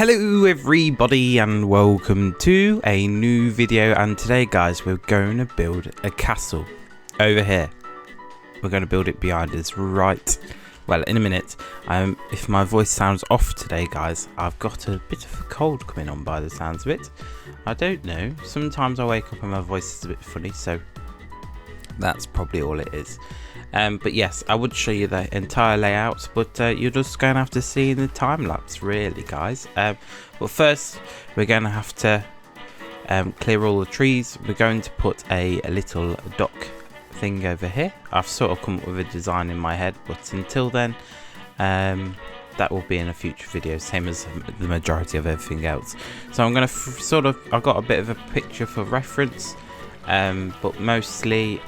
Hello everybody and welcome to a new video, and today guys we're going to build a castle over here. We're going to build it behind us, right? Well, in a minute. If my voice sounds off today guys, I've got a bit of a cold coming on by the sounds of it. I don't know, sometimes I wake up and my voice is a bit funny, so that's probably all it is. But yes, I would show you the entire layout, but you're just going to have to see in the time lapse really guys. But first we're going to have to clear all the trees. We're going to put a little dock thing over here. I've sort of come up with a design in my head, but until then that will be in a future video, same as the majority of everything else. So I'm going to I've got a bit of a picture for reference, but mostly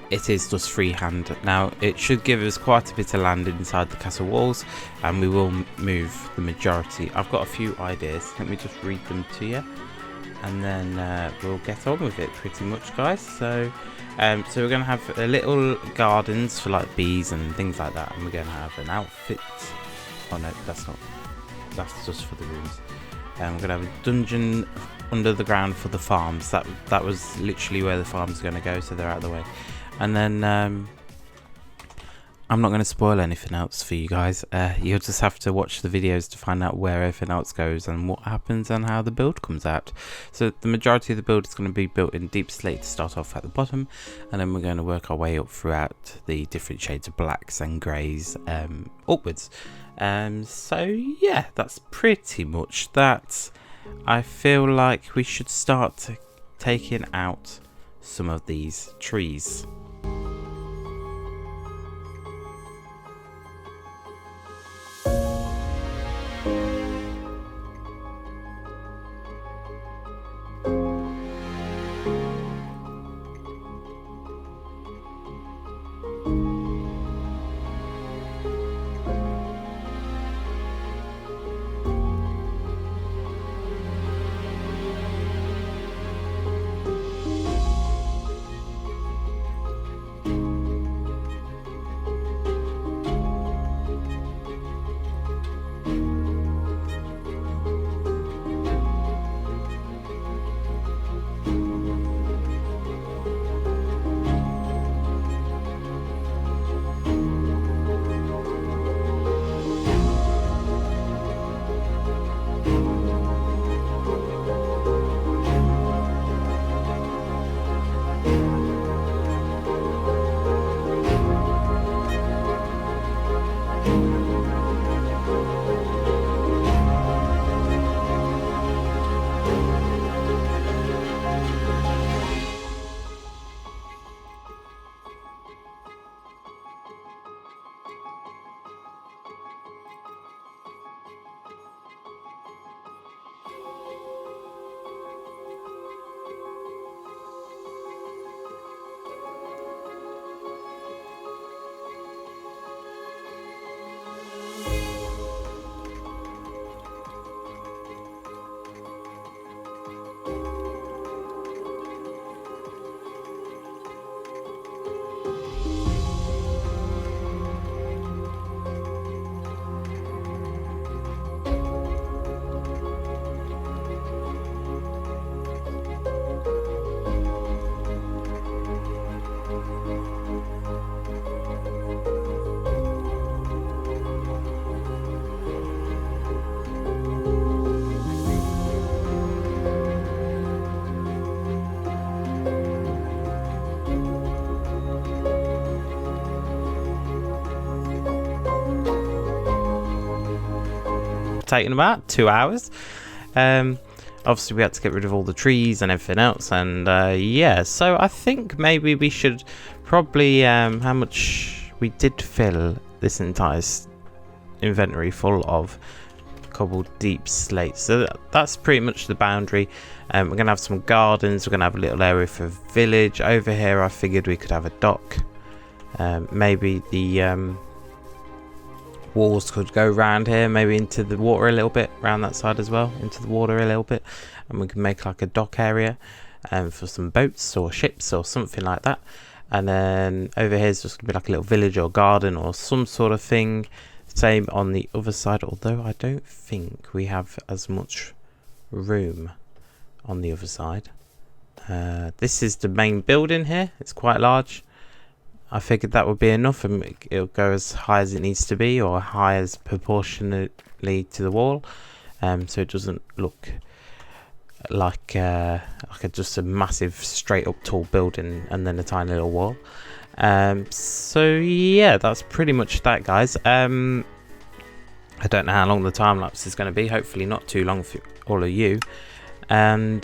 it is just freehand. Now it should give us quite a bit of land inside the castle walls, and we will move the majority. I've got a few ideas, let me just read them to you, and then we'll get on with it pretty much guys. So we're going to have a little gardens for like bees and things like that, and we're going to have an outfit. Oh no, that's not, that's just for the rooms. We're going to have a dungeon under the ground for the farms. That was literally where the farms are going to go, so they're out of the way. And then I'm not going to spoil anything else for you guys. You'll just have to watch the videos to find out where everything else goes and what happens and how the build comes out. So the majority of the build is going to be built in deep slate to start off at the bottom, and then we're going to work our way up throughout the different shades of blacks and greys upwards. So yeah, that's pretty much that. I feel like we should start taking out some of these trees. Taking about 2 hours. Obviously we had to get rid of all the trees and everything else, and yeah, so I think maybe we should probably how much we did fill this entire inventory full of cobbled deep slate, so that's pretty much the boundary. We're gonna have some gardens, we're gonna have a little area for village over here. I figured we could have a dock, maybe the walls could go round here, maybe into the water a little bit, around that side as well, into the water a little bit, and we can make like a dock area for some boats or ships or something like that. And then over here is just gonna be like a little village or garden or some sort of thing Same on the other side, although I don't think we have as much room on the other side. This is the main building here. It's quite large. I figured that would be enough, and it'll go as high as it needs to be, or high as proportionately to the wall, so it doesn't look like just a massive straight up tall building and then a tiny little wall. So yeah, that's pretty much that, guys. I don't know how long the time lapse is going to be. Hopefully not too long for all of you. And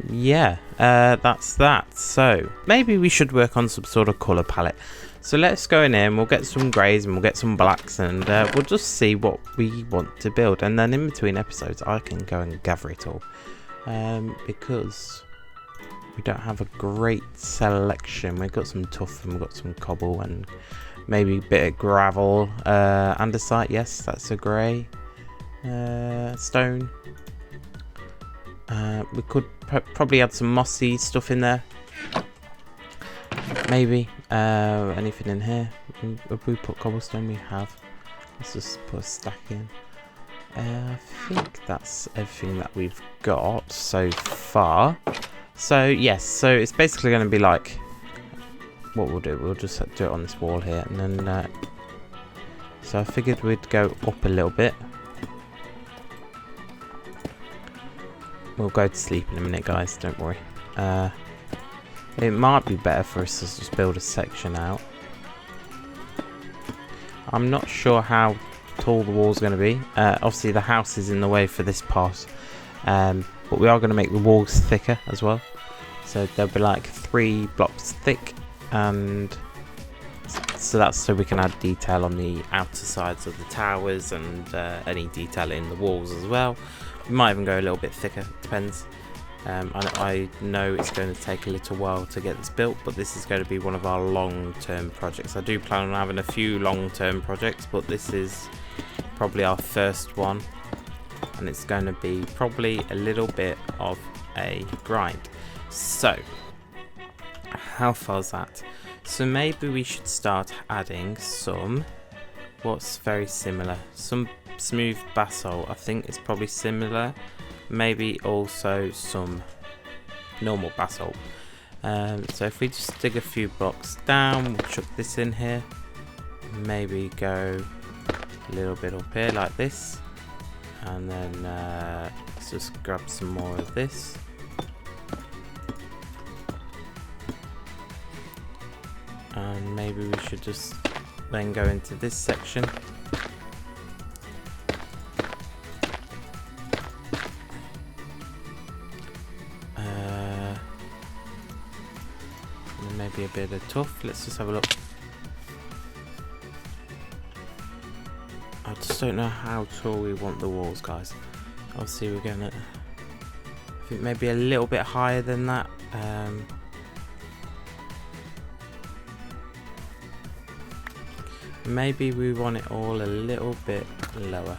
yeah, that's that. So maybe we should work on some sort of color palette. So let's go in here and we'll get some grays and we'll get some blacks, and we'll just see what we want to build, and then in between episodes I can go and gather it all, because we don't have a great selection. We've got some tuff and we've got some cobble and maybe a bit of gravel, andesite. Yes, that's a grey. Stone. We could probably add some mossy stuff in there. Maybe. Anything in here? Have we put cobblestone? We have. Let's just put a stack in. I think that's everything that we've got so far. So yes, so it's basically going to be like what we'll do. We'll just do it on this wall here, and then so I figured we'd go up a little bit. We'll go to sleep in a minute, guys, don't worry. It might be better for us to just build a section out. I'm not sure how tall the wall's going to be. Obviously the house is in the way for this part, but we are going to make the walls thicker as well. So they'll be like 3 blocks thick, and so that's so we can add detail on the outer sides of the towers, and any detail in the walls as well. We might even go a little bit thicker, depends. I know it's going to take a little while to get this built, but this is going to be one of our long-term projects. I do plan on having a few long-term projects, but this is probably our first one, and it's going to be probably a little bit of a grind. So, how far is that? So maybe we should start adding some, what's very similar, some smooth basalt. I think it's probably similar. Maybe also some normal basalt. So if we just dig a few blocks down, we'll chuck this in here. Maybe go a little bit up here like this, and then let's just grab some more of this. And maybe we should just then go into this section. And maybe a bit of tuff. Let's just have a look. I just don't know how tall we want the walls, guys. Obviously we're going to, I think maybe a little bit higher than that. Maybe we want it all a little bit lower.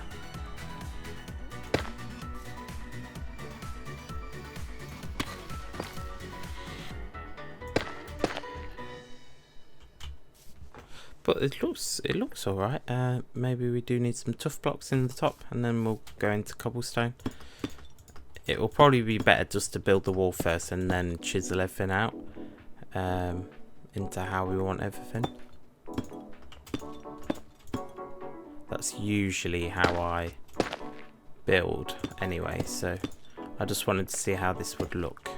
But it looks alright. Maybe we do need some tough blocks in the top, and then we'll go into cobblestone. It will probably be better just to build the wall first and then chisel everything out into how we want everything. That's usually how I build anyway, so I just wanted to see how this would look.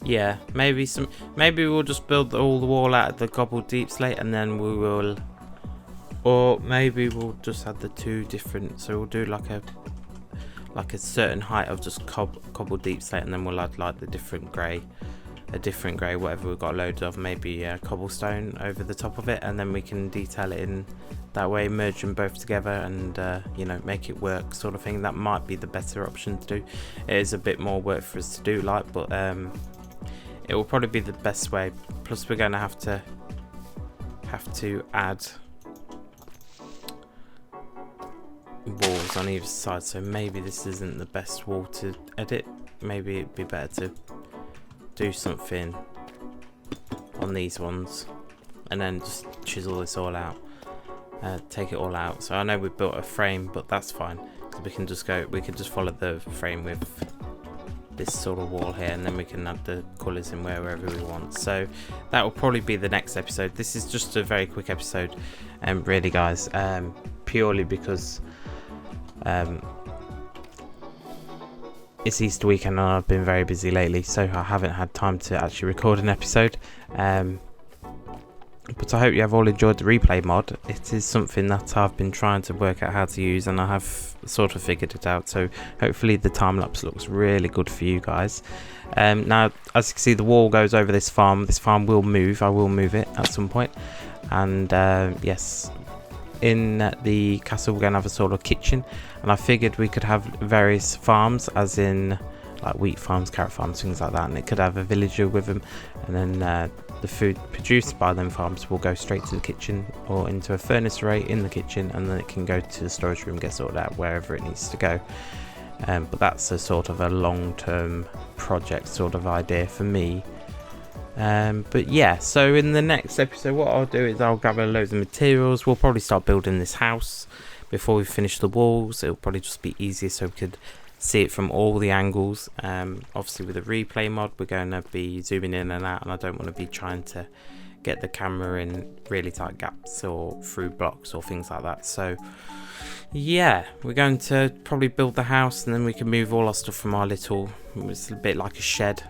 Yeah, maybe we'll just build all the wall out of the cobbled deep slate, and then we will, or maybe we'll just add the 2 different, so we'll do like a certain height of just cobbled deep slate, and then we'll add like the different grey, whatever we've got loads of, maybe cobblestone over the top of it, and then we can detail it in that way, merge them both together, and you know, make it work, sort of thing. That might be the better option to do. It is a bit more work for us to do, like, but it will probably be the best way. Plus we're going to have to add walls on either side, so maybe this isn't the best wall to edit. Maybe it'd be better to do something on these ones and then just chisel this all out, take it all out. So I know we've built a frame, but that's fine because we can just follow the frame with this sort of wall here, and then we can add the colours in wherever we want. So that will probably be the next episode. This is just a very quick episode, really guys, purely because it's Easter weekend and I've been very busy lately, so I haven't had time to actually record an episode. But I hope you have all enjoyed the replay mod. It is something that I've been trying to work out how to use, and I have sort of figured it out, so hopefully the time lapse looks really good for you guys. Now, as you can see, the wall goes over this farm. This farm will move. I will move it at some point. And yes, in the castle we're going to have a sort of kitchen, and I figured we could have various farms, as in like wheat farms, carrot farms, things like that, and it could have a villager with them, and then the food produced by them farms will go straight to the kitchen or into a furnace array in the kitchen, and then it can go to the storage room, get sorted out wherever it needs to go. But that's a sort of a long-term project sort of idea for me. But yeah, so in the next episode what I'll do is I'll gather loads of materials. We'll probably start building this house before we finish the walls. It'll probably just be easier so we could see it from all the angles. Obviously with the replay mod we're going to be zooming in and out, and I don't want to be trying to get the camera in really tight gaps or through blocks or things like that. So yeah, we're going to probably build the house, and then we can move all our stuff from our little, it's a bit like a shed,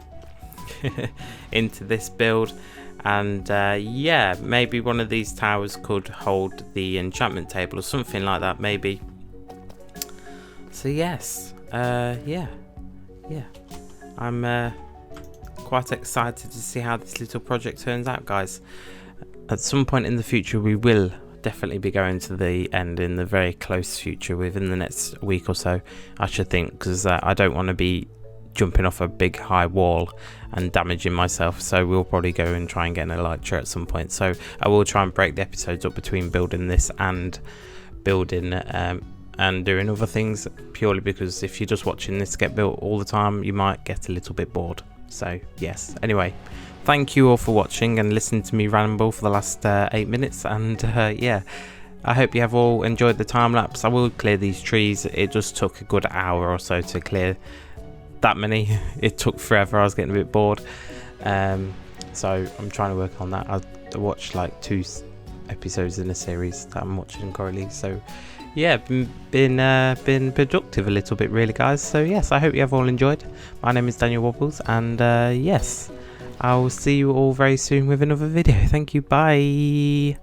into this build. And yeah, maybe one of these towers could hold the enchantment table or something like that, maybe. So yes, yeah, I'm quite excited to see how this little project turns out, guys. At some point in the future we will definitely be going to the end, in the very close future, within the next week or so, I should think, because I don't want to be jumping off a big high wall and damaging myself. So we'll probably go and try and get an elytra at some point. So I will try and break the episodes up between building this and building and doing other things, purely because if you're just watching this get built all the time you might get a little bit bored. So yes, anyway, thank you all for watching and listening to me ramble for the last 8 minutes, and yeah, I hope you have all enjoyed the time lapse. I will clear these trees. It just took a good hour or so to clear that many. It took forever. I was getting a bit bored, so I'm trying to work on that. I watched like 2 episodes in a series that I'm watching currently, so yeah, been productive a little bit really, guys. So yes, I hope you have all enjoyed. My name is Danielwobbles, and yes, I will see you all very soon with another video. Thank you, bye.